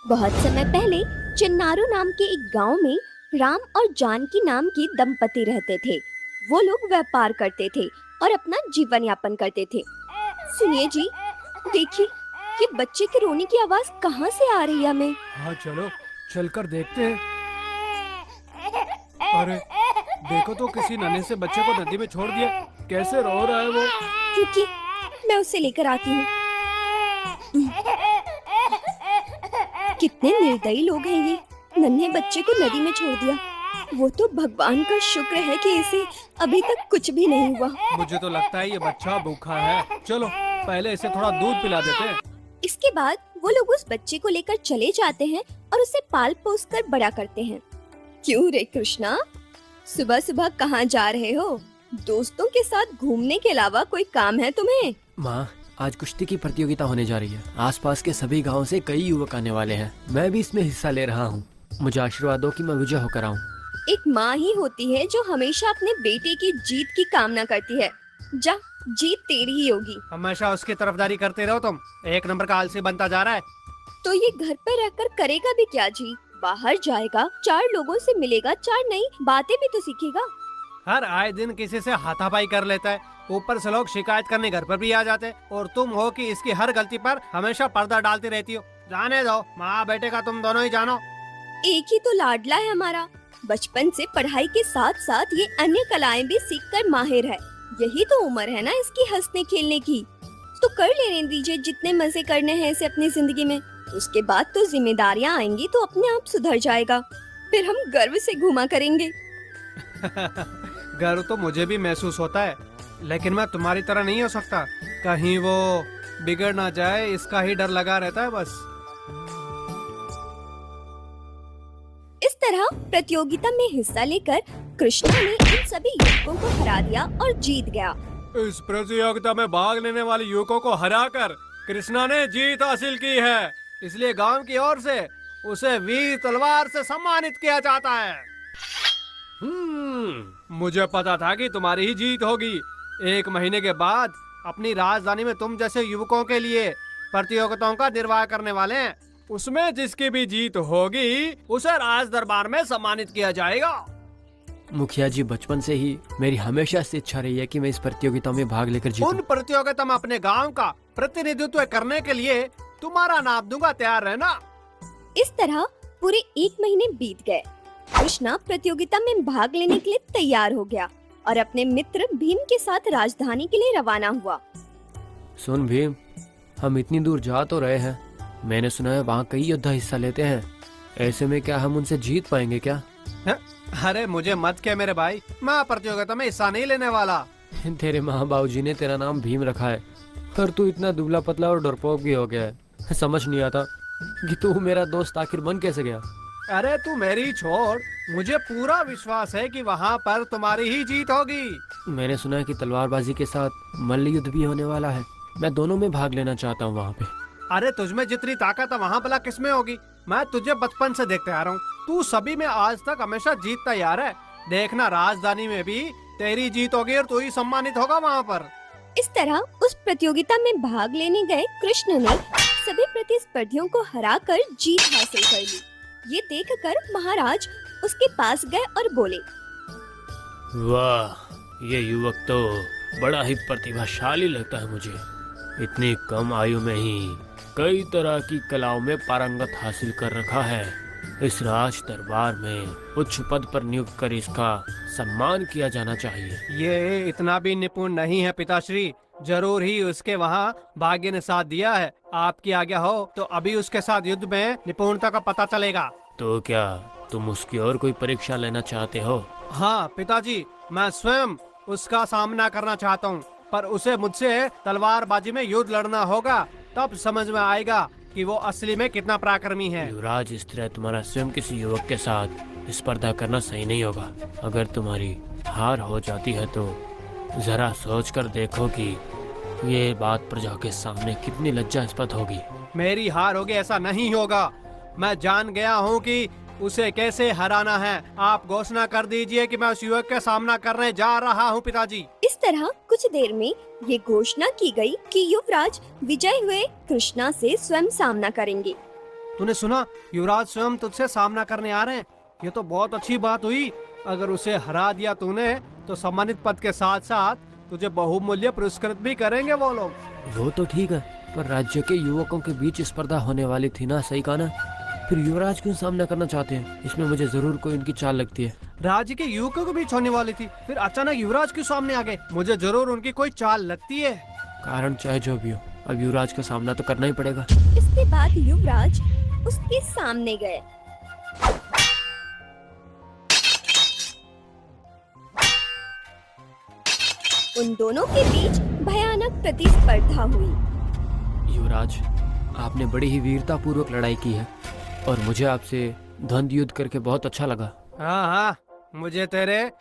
बहुत समय पहले चिन्नारू नाम के एक गांव में राम और जानकी नाम की दंपति रहते थे। वो लोग व्यापार करते थे और अपना जीवन यापन करते थे। सुनिए जी, देखिए, ये बच्चे के रोने की आवाज कहाँ से आ रही है हमें? हाँ चलो, चलकर देखते हैं। अरे देखो तो, किसी नन्हे से बच्चे को नदी में छोड़ दिया। कैसे रो रहा है वो। क्योंकि मैं उसे लेकर आती हूँ। कितने निर्दयी लोग हैं ये, नन्हे बच्चे को नदी में छोड़ दिया। वो तो भगवान का शुक्र है कि इसे अभी तक कुछ भी नहीं हुआ। मुझे तो लगता है ये बच्चा भूखा है। चलो पहले इसे थोड़ा दूध पिला देते हैं। इसके बाद वो लोग उस बच्चे को लेकर चले जाते हैं और उसे पाल पोस कर बड़ा करते हैं। क्यों रे कृष्णा, सुबह सुबह कहाँ जा रहे हो? दोस्तों के साथ घूमने के अलावा कोई काम है तुम्हें? माँ, आज कुश्ती की प्रतियोगिता होने जा रही है। आसपास के सभी गांव से कई युवक आने वाले हैं। मैं भी इसमें हिस्सा ले रहा हूँ। मुझे आशीर्वाद दो कि मैं विजय होकर आऊँ। एक माँ ही होती है जो हमेशा अपने बेटे की जीत की कामना करती है। जा, जीत तेरी ही होगी। हमेशा उसकी तरफदारी करते रहो तुम। एक नंबर का आलसी बनता जा रहा है। तो ये घर पर रहकर करेगा भी क्या जी? बाहर जाएगा, 4 लोगों से मिलेगा, 4 नई बातें भी तो सीखेगा। हर आए दिन किसी से हाथापाई कर लेता है। ऊपर से लोग शिकायत करने घर पर भी आ जाते हैं। और तुम हो कि इसकी हर गलती पर हमेशा पर्दा डालती रहती हो। जाने दो, माँ बेटे का तुम दोनों ही जानो। एक ही तो लाडला है हमारा। बचपन से पढ़ाई के साथ साथ ये अन्य कलाएं भी सीखकर माहिर है। यही तो उम्र है ना इसकी हंसने खेलने की। तो कर लेने दीजिए जितने मजे करने हैं इसे अपनी जिंदगी में। उसके बाद तो जिम्मेदारियां आएंगी तो अपने आप सुधर जाएगा। फिर हम गर्व से घूमा करेंगे। गर्व तो मुझे भी महसूस होता है, लेकिन मैं तुम्हारी तरह नहीं हो सकता। कहीं वो बिगड़ ना जाए, इसका ही डर लगा रहता है बस। इस तरह प्रतियोगिता में हिस्सा लेकर कृष्णा ने इन सभी युवकों को हरा दिया और जीत गया। इस प्रतियोगिता में भाग लेने वाले युवकों को हराकर कृष्णा ने जीत हासिल की है। इसलिए गांव की ओर से उसे वीर तलवार से सम्मानित किया जाता है। मुझे पता था कि तुम्हारी ही जीत होगी। 1 महीने के बाद अपनी राजधानी में तुम जैसे युवकों के लिए प्रतियोगिताओं का निर्वाह करने वाले हैं। उसमें जिसकी भी जीत होगी उसे राज दरबार में सम्मानित किया जाएगा। मुखिया जी, बचपन से ही मेरी हमेशा से इच्छा रही है कि मैं इस प्रतियोगिता में भाग लेकर जीतूं। उन प्रतियोगिता में अपने गांव का प्रतिनिधित्व करने के लिए तुम्हारा नाम दूंगा, तैयार रहना। इस तरह पूरे 1 महीने बीत गए। कृष्णा प्रतियोगिता में भाग लेने के लिए तैयार हो गया और अपने मित्र भीम के साथ राजधानी के लिए रवाना हुआ। सुन भीम, हम इतनी दूर जा तो रहे हैं। मैंने सुना है वहाँ कई योद्धा हिस्सा लेते हैं। ऐसे में क्या हम उनसे जीत पाएंगे क्या? अरे मुझे मत कह मेरे भाई, मैं प्रतियोगिता में हिस्सा नहीं लेने वाला। तेरे माँ बाबू जी ने तेरा नाम भीम रखा है, पर तू इतना दुबला पतला और डरपोक भी हो गया है। समझ नहीं आता कि तू मेरा दोस्त आखिर बन कैसे गया। अरे तू मेरी छोड़, मुझे पूरा विश्वास है कि वहाँ पर तुम्हारी ही जीत होगी। मैंने सुना है कि तलवारबाजी के साथ मल्ल युद्ध भी होने वाला है। मैं दोनों में भाग लेना चाहता हूँ वहाँ पे। अरे तुझमें जितनी ताकत है वहाँ भला किसमें होगी? मैं तुझे बचपन से देखते आ रहा हूँ, तू सभी में आज तक हमेशा जीतता यार है। देखना, राजधानी में भी तेरी जीत होगी और तू ही सम्मानित होगा वहाँ पर। इस तरह उस प्रतियोगिता में भाग लेने गए कृष्ण ने सभी प्रतिस्पर्धियों को हराकर जीत हासिल कर ली। ये देखकर महाराज उसके पास गए और बोले, वाह, ये युवक तो बड़ा ही प्रतिभाशाली लगता है मुझे। इतनी कम आयु में ही कई तरह की कलाओं में पारंगत हासिल कर रखा है। इस राज दरबार में उच्च पद पर नियुक्त कर इसका सम्मान किया जाना चाहिए। ये इतना भी निपुण नहीं है पिताश्री। जरूर ही उसके वहाँ भाग्य ने साथ दिया है। आपकी आज्ञा हो तो अभी उसके साथ युद्ध में निपुणता का पता चलेगा। तो क्या तुम उसकी और कोई परीक्षा लेना चाहते हो? हाँ पिताजी, मैं स्वयं उसका सामना करना चाहता हूँ, पर उसे मुझसे तलवारबाजी में युद्ध लड़ना होगा। तब समझ में आएगा कि वो असली में कितना पराक्रमी है। युवराज, इस तरह तुम्हारा स्वयं किसी युवक के साथ स्पर्धा करना सही नहीं होगा। अगर तुम्हारी हार हो जाती है तो जरा सोच कर देखो कि ये बात प्रजा के सामने कितनी लज्जास्पद होगी। मेरी हार होगी ऐसा नहीं होगा। मैं जान गया हूँ कि उसे कैसे हराना है। आप घोषणा कर दीजिए कि मैं उस युवक का सामना करने जा रहा हूँ पिताजी। इस तरह कुछ देर में ये घोषणा की गई कि युवराज विजय हुए कृष्णा से स्वयं सामना करेंगे। तूने सुना, युवराज स्वयं तुझसे सामना करने आ रहे हैं। ये तो बहुत अच्छी बात हुई। अगर उसे हरा दिया तूने तो सम्मानित पद के साथ साथ तुझे बहुमूल्य पुरस्कृत भी करेंगे वो लोग। वो तो ठीक है, पर राज्य के युवकों के बीच स्पर्धा होने वाली थी ना, सही कहा ना? फिर युवराज क्यों सामना करना चाहते हैं? इसमें मुझे जरूर कोई उनकी चाल लगती है। राज्य के युवकों को बीच होने वाली थी, फिर अचानक युवराज क्यों सामने आ गए? मुझे जरूर उनकी कोई चाल लगती है। कारण चाहे जो भी हो, अब युवराज का सामना तो करना ही पड़ेगा। इसके बाद युवराज उसके सामने गए। उन दोनों के बीच भयानक प्रतिस्पर्धा हुई। युवराज, आपने बड़ी ही वीरता पूर्वक लड़ाई की है और मुझे आपसे द्वंद्व युद्ध करके बहुत अच्छा लगा। हाँ हाँ, मुझे तेरे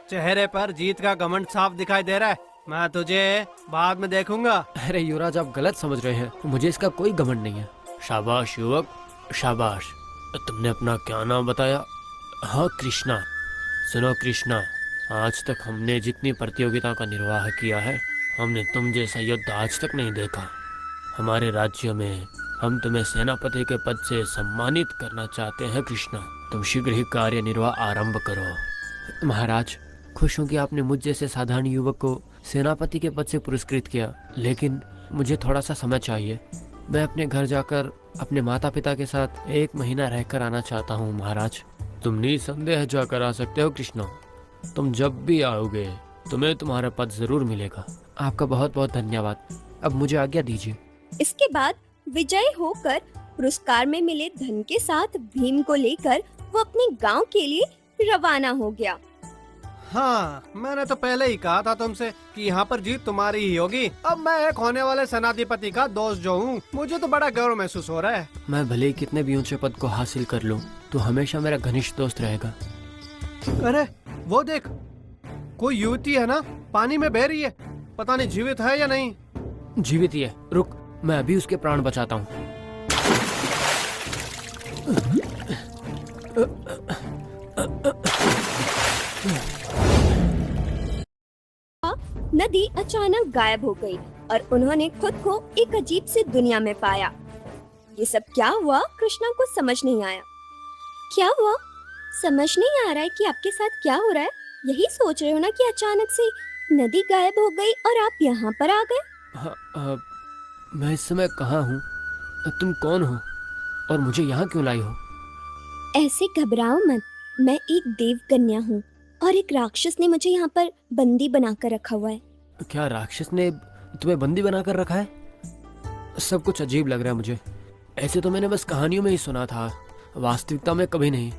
चेहरे पर जीत का घमंड साफ दिखाई दे रहा है। मैं तुझे बाद में देखूंगा। अरे युवराज, आप गलत समझ रहे हैं, मुझे इसका कोई घमंड नहीं है। शाबाश युवक, शाबाश। तुमने अपना क्या नाम बताया? हाँ, कृष्णा। सुनो कृष्णा, आज तक हमने जितनी प्रतियोगिता का निर्वाह किया है, हमने तुम जैसा युद्ध आज तक नहीं देखा। हमारे राज्य में हम तुम्हें सेनापति के पद से सम्मानित करना चाहते हैं कृष्णा। तुम शीघ्र ही कार्य निर्वाह आरंभ करो। महाराज, खुश हूँ कि आपने मुझ जैसे साधारण युवक को सेनापति के पद से पुरस्कृत किया, लेकिन मुझे थोड़ा सा समय चाहिए। मैं अपने घर जाकर अपने माता पिता के साथ 1 महीना रहकर आना चाहता हूँ महाराज। तुम निसंदेह जाकर आ सकते हो कृष्णा। तुम जब भी आओगे तुम्हें तुम्हारा पद जरूर मिलेगा। आपका बहुत बहुत धन्यवाद। अब मुझे आज्ञा दीजिए। इसके बाद विजयी होकर पुरस्कार में मिले धन के साथ भीम को लेकर वो अपने गांव के लिए रवाना हो गया। हाँ, मैंने तो पहले ही कहा था तुमसे कि यहाँ पर जीत तुम्हारी ही होगी। अब मैं एक होने वाले सेनाधिपति का दोस्त जो हूँ, मुझे तो बड़ा गर्व महसूस हो रहा है। मैं भले ही कितने भी ऊंचे पद को हासिल कर लूं, तो हमेशा मेरा घनिष्ठ दोस्त रहेगा। अरे वो देख, कोई युवती है ना, पानी में बह रही है। पता नहीं जीवित है या नहीं। जीवित ही है, रुक, मैं अभी उसके प्राण बचाता हूँ। नदी अचानक गायब हो गई और उन्होंने खुद को एक अजीब सी दुनिया में पाया। ये सब क्या हुआ, कृष्णा को समझ नहीं आया। क्या हुआ? समझ नहीं आ रहा है कि आपके साथ क्या हो रहा है। यही सोच रहे हो ना कि अचानक से नदी गायब हो गई और आप यहाँ पर आ गए। मैं इस समय कहाँ हूँ? तुम कौन हो और मुझे यहाँ क्यों लाई हो? ऐसे घबराओ मत, मैं एक देव कन्या हूँ और एक राक्षस ने मुझे यहाँ पर बंदी बनाकर रखा हुआ है। क्या राक्षस ने तुम्हें बंदी बनाकर रखा है? सब कुछ अजीब लग रहा है मुझे। ऐसे तो मैंने बस कहानियों में ही सुना था, वास्तविकता में कभी नहीं।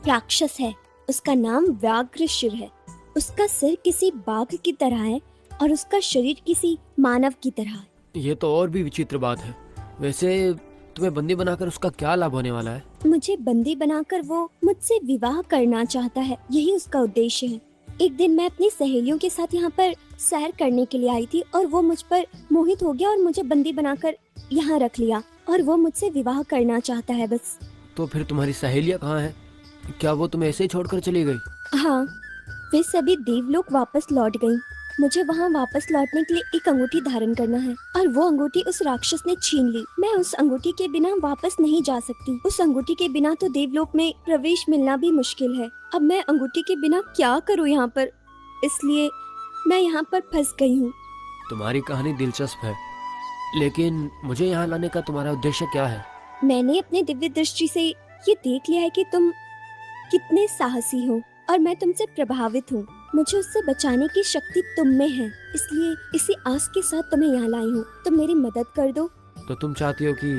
राक्षस है, उसका नाम व्याघ्रशिर है। उसका सिर किसी बाघ की तरह है और उसका शरीर किसी मानव की तरह है। ये तो और भी विचित्र बात है। वैसे तुम्हें बंदी बनाकर उसका क्या लाभ होने वाला है? मुझे बंदी बनाकर वो मुझसे विवाह करना चाहता है, यही उसका उद्देश्य है। एक दिन मैं अपनी सहेलियों के साथ यहाँ पर सैर करने के लिए आई थी और वो मुझ पर मोहित हो गया और मुझे बंदी बनाकर यहाँ रख लिया और वो मुझसे विवाह करना चाहता है बस। तो फिर तुम्हारी सहेलियाँ कहाँ हैं? क्या वो तुम्हें ऐसे ही छोड़कर चली गई? हाँ, वे सभी देवलोक वापस लौट गईं। मुझे वहाँ वापस लौटने के लिए एक अंगूठी धारण करना है और वो अंगूठी उस राक्षस ने छीन ली। मैं उस अंगूठी के बिना वापस नहीं जा सकती। उस अंगूठी के बिना तो देवलोक में प्रवेश मिलना भी मुश्किल है। अब मैं अंगूठी के बिना क्या करूँ यहाँ पर, इसलिए मैं यहाँ पर फंस गई हूँ। तुम्हारी कहानी दिलचस्प है, लेकिन मुझे यहाँ लाने का तुम्हारा उद्देश्य क्या है? मैंने अपने दिव्य दृष्टि से ये देख लिया है कि तुम कितने साहसी हो और मैं तुमसे प्रभावित हूँ। मुझे उससे बचाने की शक्ति तुम में है, इसलिए इसी आस के साथ तुम्हें यहाँ लाई हूँ। तुम मेरी मदद कर दो। तो तुम चाहती हो कि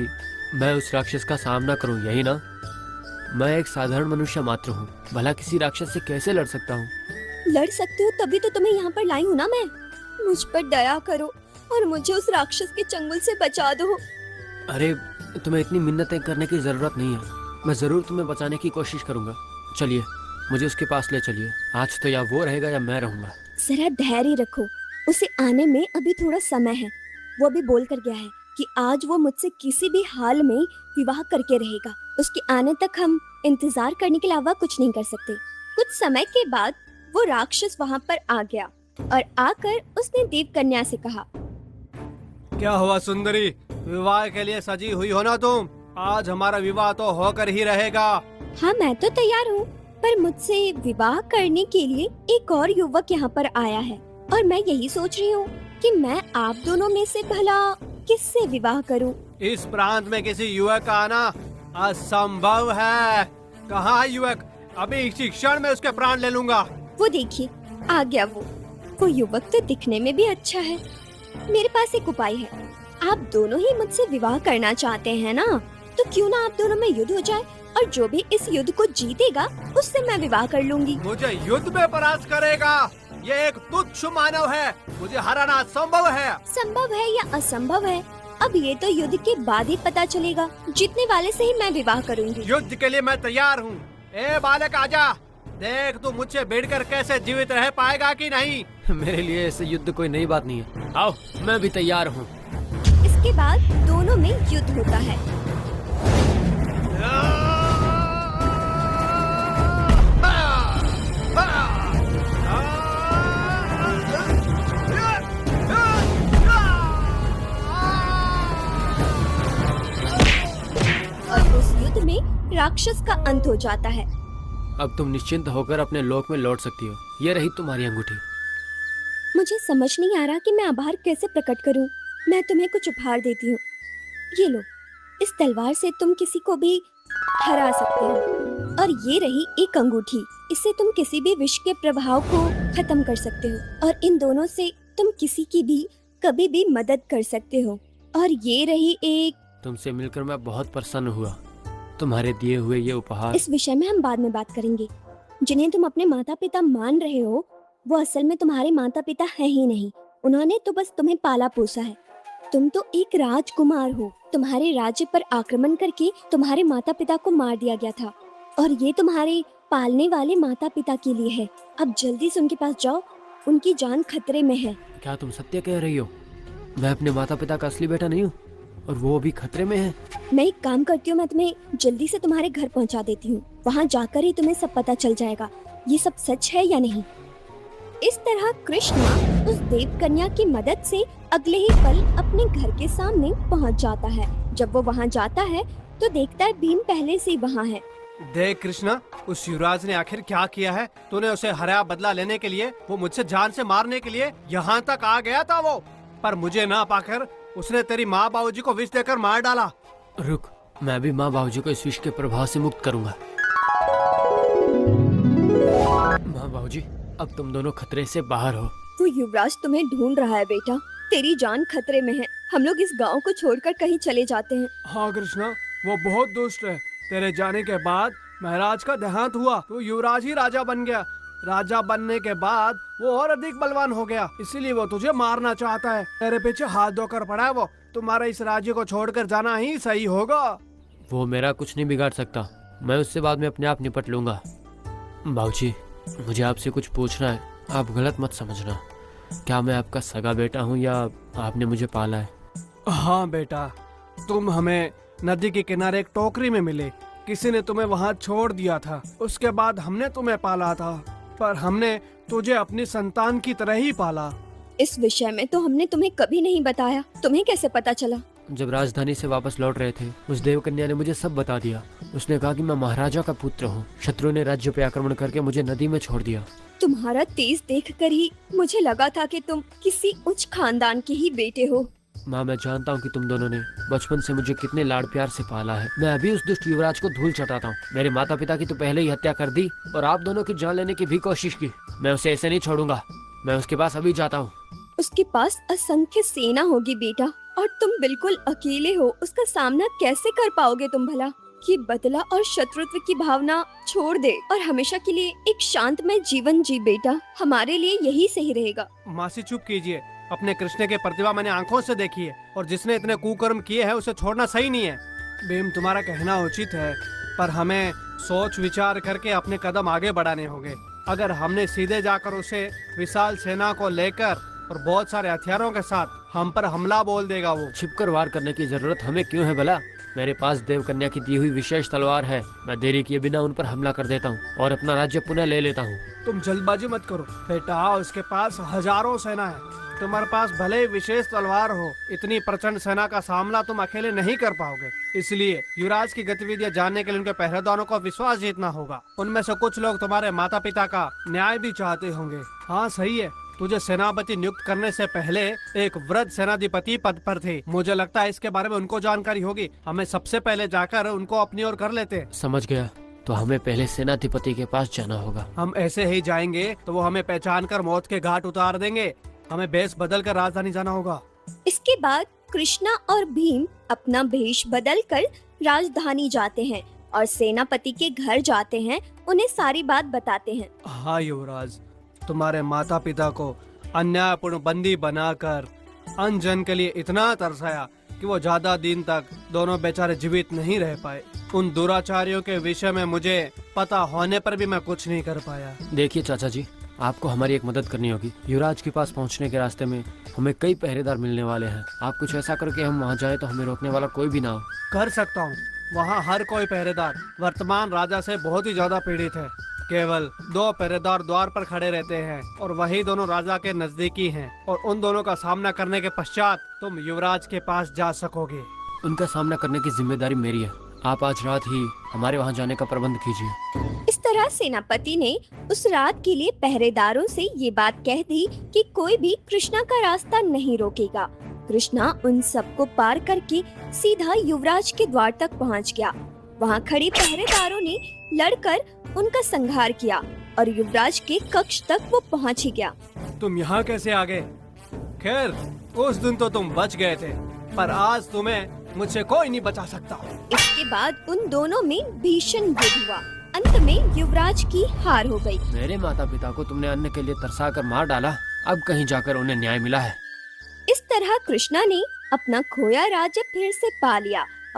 मैं उस राक्षस का सामना करूं, यही ना? मैं एक साधारण मनुष्य मात्र हूँ, भला किसी राक्षस से कैसे लड़ सकता हूँ? लड़ सकते हो तभी तो तुम्हें यहाँ पर लाई हूँ ना मैं। मुझ पर दया करो और मुझे उस राक्षस के चंगुल से बचा दो। अरे तुम्हें इतनी मिन्नतें करने की जरूरत नहीं है। मैं जरूर तुम्हें बचाने की कोशिश करूंगा। चलिए, मुझे उसके पास ले चलिए। आज तो या वो रहेगा या मैं रहूंगा। जरा धैर्य रखो, उसे आने में अभी थोड़ा समय है। वो अभी बोल कर गया है कि आज वो मुझसे किसी भी हाल में विवाह करके रहेगा। उसके आने तक हम इंतजार करने के अलावा कुछ नहीं कर सकते। कुछ समय के बाद वो राक्षस वहाँ पर आ गया और आकर उसने देव कन्या से कहा, क्या हुआ सुंदरी, विवाह के लिए सजी हुई हो ना तुम? आज हमारा विवाह तो होकर ही रहेगा। हाँ मैं तो तैयार हूँ, पर मुझसे विवाह करने के लिए एक और युवक यहाँ पर आया है और मैं यही सोच रही हूँ कि मैं आप दोनों में से भला किससे विवाह करूँ। इस प्रांत में किसी युवक का आना असंभव है। कहाँ है युवक? अभी इसी क्षण में उसके प्राण ले लूंगा। वो देखिए आ गया वो युवक तो दिखने में भी अच्छा है। मेरे पास एक उपाय है, आप दोनों ही मुझसे विवाह करना चाहते हैं ना, तो क्यों ना आप दोनों में युद्ध हो जाए और जो भी इस युद्ध को जीतेगा उससे मैं विवाह कर लूंगी। मुझे युद्ध में परास्त करेगा? ये एक तुच्छ मानव है, मुझे हराना असंभव है। संभव है या असंभव है, अब ये तो युद्ध के बाद ही पता चलेगा। जीतने वाले से ही मैं विवाह करूंगी। युद्ध के लिए मैं तैयार हूँ। ए बालक आजा, देख तू मुझसे भिड़कर कैसे जीवित रह पाएगा कि नहीं। मेरे लिए ऐसे युद्ध कोई नई बात नहीं है। आओ, मैं भी तैयार हूँ। इसके बाद दोनों में युद्ध होता है। और उस युद्ध में राक्षस का अंत हो जाता है। अब तुम निश्चिंत होकर अपने लोक में लौट सकती हो। ये रही तुम्हारी अंगूठी। मुझे समझ नहीं आ रहा कि मैं आभार कैसे प्रकट करूं। मैं तुम्हें कुछ उपहार देती हूँ, ये लो। इस तलवार से तुम किसी को भी हरा सकते हो और ये रही एक अंगूठी, इससे तुम किसी भी विष के प्रभाव को खत्म कर सकते हो और इन दोनों से तुम किसी की भी कभी भी मदद कर सकते हो। और ये रही एक। तुमसे मिलकर मैं बहुत प्रसन्न हुआ। तुम्हारे दिए हुए ये उपहार। इस विषय में हम बाद में बात करेंगे। जिन्हें तुम अपने माता पिता मान रहे हो वो असल में तुम्हारे माता पिता है ही नहीं। उन्होंने तो बस तुम्हें पाला पोसा है। तुम तो एक राजकुमार हो। तुम्हारे राज्य पर आक्रमण करके तुम्हारे माता पिता को मार दिया गया था और ये तुम्हारे पालने वाले माता पिता के लिए है। अब जल्दी से उनके पास जाओ, उनकी जान खतरे में है। क्या तुम सत्य कह रही हो? मैं अपने माता पिता का असली बेटा नहीं हूँ और वो भी खतरे में है। मैं एक काम करती हूँ, मैं तुम्हें जल्दी से तुम्हारे घर पहुँचा देती हूँ। वहाँ जाकर ही तुम्हें सब पता चल जाएगा ये सब सच है या नहीं। इस तरह कृष्णा उस देव कन्या की मदद से अगले ही पल अपने घर के सामने पहुंच जाता है। जब वो वहां जाता है तो देखता है भीम पहले से ही वहां है। देख कृष्णा, उस युवराज ने आखिर क्या किया है? तूने उसे हराया बदला लेने के लिए, वो मुझसे जान से मारने के लिए यहाँ तक आ गया था वो, पर मुझे ना पाकर उसने तेरी माँ बाबूजी को विष देकर मार डाला। रुक, मैं भी माँ बाबूजी को इस विष के प्रभाव से मुक्त करूंगा। माँ बाबूजी, अब तुम दोनों खतरे से बाहर हो। वो युवराज तुम्हें ढूंढ रहा है बेटा, तेरी जान खतरे में है। हम लोग इस गांव को छोड़कर कहीं चले जाते हैं। हाँ कृष्णा, वो बहुत दुष्ट है। तेरे जाने के बाद महाराज का देहांत हुआ तो युवराज ही राजा बन गया। राजा बनने के बाद वो और अधिक बलवान हो गया, इसीलिए वो तुझे मारना चाहता है। तेरे पीछे हाथ धोकर पड़ा है वो। तुम्हारा इस राज्य को छोड़कर जाना ही सही होगा। वो मेरा कुछ नहीं बिगाड़ सकता, मैं उससे बाद में अपने आप निपट लूंगा। बाबूजी, मुझे आपसे कुछ पूछना है, आप गलत मत समझना। क्या मैं आपका सगा बेटा हूँ या आपने मुझे पाला है? हाँ बेटा, तुम हमें नदी के किनारे एक टोकरी में मिले। किसी ने तुम्हें वहाँ छोड़ दिया था, उसके बाद हमने तुम्हें पाला था, पर हमने तुझे अपनी संतान की तरह ही पाला। इस विषय में तो हमने तुम्हें कभी नहीं बताया, तुम्हें कैसे पता चला? जब राजधानी से वापस लौट रहे थे, उस देवकन्या ने मुझे सब बता दिया। उसने कहा कि मैं महाराजा का पुत्र हूँ। शत्रु ने राज्य पे आक्रमण करके मुझे नदी में छोड़ दिया। तुम्हारा तेज देखकर ही मुझे लगा था कि तुम किसी उच्च खानदान के ही बेटे हो। माँ, मैं जानता हूँ कि तुम दोनों ने बचपन से मुझे कितने लाड प्यार से पाला है। मैं अभी उस दुष्ट युवराज को धूल चटाता हूँ। मेरे माता पिता की तो पहले ही हत्या कर दी और आप दोनों की जान लेने की भी कोशिश की। मैं उसे ऐसे नहीं छोड़ूंगा। मैं उसके पास अभी जाता हूँ। उसके पास असंख्य सेना होगी बेटा, और तुम बिल्कुल अकेले हो। उसका सामना कैसे कर पाओगे तुम भला? कि बदला और शत्रुत्व की भावना छोड़ दे और हमेशा के लिए एक शांतमय जीवन जी बेटा। हमारे लिए यही सही रहेगा। मासी चुप कीजिए। अपने कृष्ण के प्रतिभा मैंने आंखों से देखी है और जिसने इतने कुकर्म किए हैं उसे छोड़ना सही नहीं है। भीम, तुम्हारा कहना उचित है, पर हमें सोच विचार करके अपने कदम आगे बढ़ाने होंगे। अगर हमने सीधे जाकर उसे विशाल सेना को लेकर और बहुत सारे हथियारों के साथ हम पर हमला बोल देगा, वो छिपकर वार करने की जरूरत हमें क्यों है भला? मेरे पास देवकन्या की दी हुई विशेष तलवार है। मैं देरी किए बिना उन पर हमला कर देता हूँ और अपना राज्य पुनः ले लेता हूँ। तुम जल्दबाजी मत करो बेटा, उसके पास हजारों सेना है। तुम्हारे पास भले ही विशेष तलवार हो, इतनी प्रचंड सेना का सामना तुम अकेले नहीं कर पाओगे। इसलिए युवराज की गतिविधियां जानने के लिए उनके पहरेदारों का विश्वास जीतना होगा। उनमें से कुछ लोग तुम्हारे माता पिता का न्याय भी चाहते होंगे। हाँ सही है, तुझे सेनापति नियुक्त करने से पहले एक वृद्ध सेनाधिपति पद पर थे। मुझे लगता है इसके बारे में उनको जानकारी होगी। हमें सबसे पहले जाकर उनको अपनी ओर कर लेते हैं। समझ गया, तो हमें पहले सेनाधिपति के पास जाना होगा। हम ऐसे ही जाएंगे तो वो हमें पहचान कर मौत के घाट उतार देंगे। हमें भेष बदल कर राजधानी जाना होगा। इसके बाद कृष्णा और भीम अपना भेष बदल कर राजधानी जाते हैं और सेनापति के घर जाते हैं, उन्हें सारी बात बताते हैं। हाँ युवराज, तुम्हारे माता पिता को अन्यायपूर्ण बंदी बनाकर अनजन के लिए इतना तरसाया कि वो ज्यादा दिन तक दोनों बेचारे जीवित नहीं रह पाए। उन दुराचारियों के विषय में मुझे पता होने पर भी मैं कुछ नहीं कर पाया। देखिए चाचा जी, आपको हमारी एक मदद करनी होगी। युवराज के पास पहुंचने के रास्ते में हमें कई पहरेदार मिलने वाले हैं। आप कुछ ऐसा करो कि हम वहां जाएं तो हमें रोकने वाला कोई भी ना हो। कर सकता हूँ। वहाँ हर कोई पहरेदार वर्तमान राजा से बहुत ही ज्यादा पीड़ित है। केवल 2 पहरेदार द्वार पर खड़े रहते हैं और वही दोनों राजा के नजदीकी हैं। और उन दोनों का सामना करने के पश्चात तुम युवराज के पास जा सकोगे। उनका सामना करने की जिम्मेदारी मेरी है। आप आज रात ही हमारे वहां जाने का प्रबंध कीजिए। इस तरह सेनापति ने उस रात के लिए पहरेदारों से ये बात कह दी कि कोई भी कृष्णा का रास्ता नहीं रोकेगा। कृष्णा उन सबको पार करके सीधा युवराज के द्वार तक पहुंच गया। वहां खड़े पहरेदारों ने लड़कर उनका संहार किया और युवराज के कक्ष तक वो पहुंच ही गया। तुम यहाँ कैसे आ गए? खैर, उस दिन तो तुम बच गए थे, पर आज तुम्हें मुझसे कोई नहीं बचा सकता। इसके बाद उन दोनों में भीषण युद्ध हुआ। अंत में युवराज की हार हो गई। मेरे माता पिता को तुमने अन्न के लिए तरसा कर मार डाला, अब कहीं जाकर उन्हें न्याय मिला है। इस तरह कृष्णा ने अपना खोया राज्य फिर से पा लिया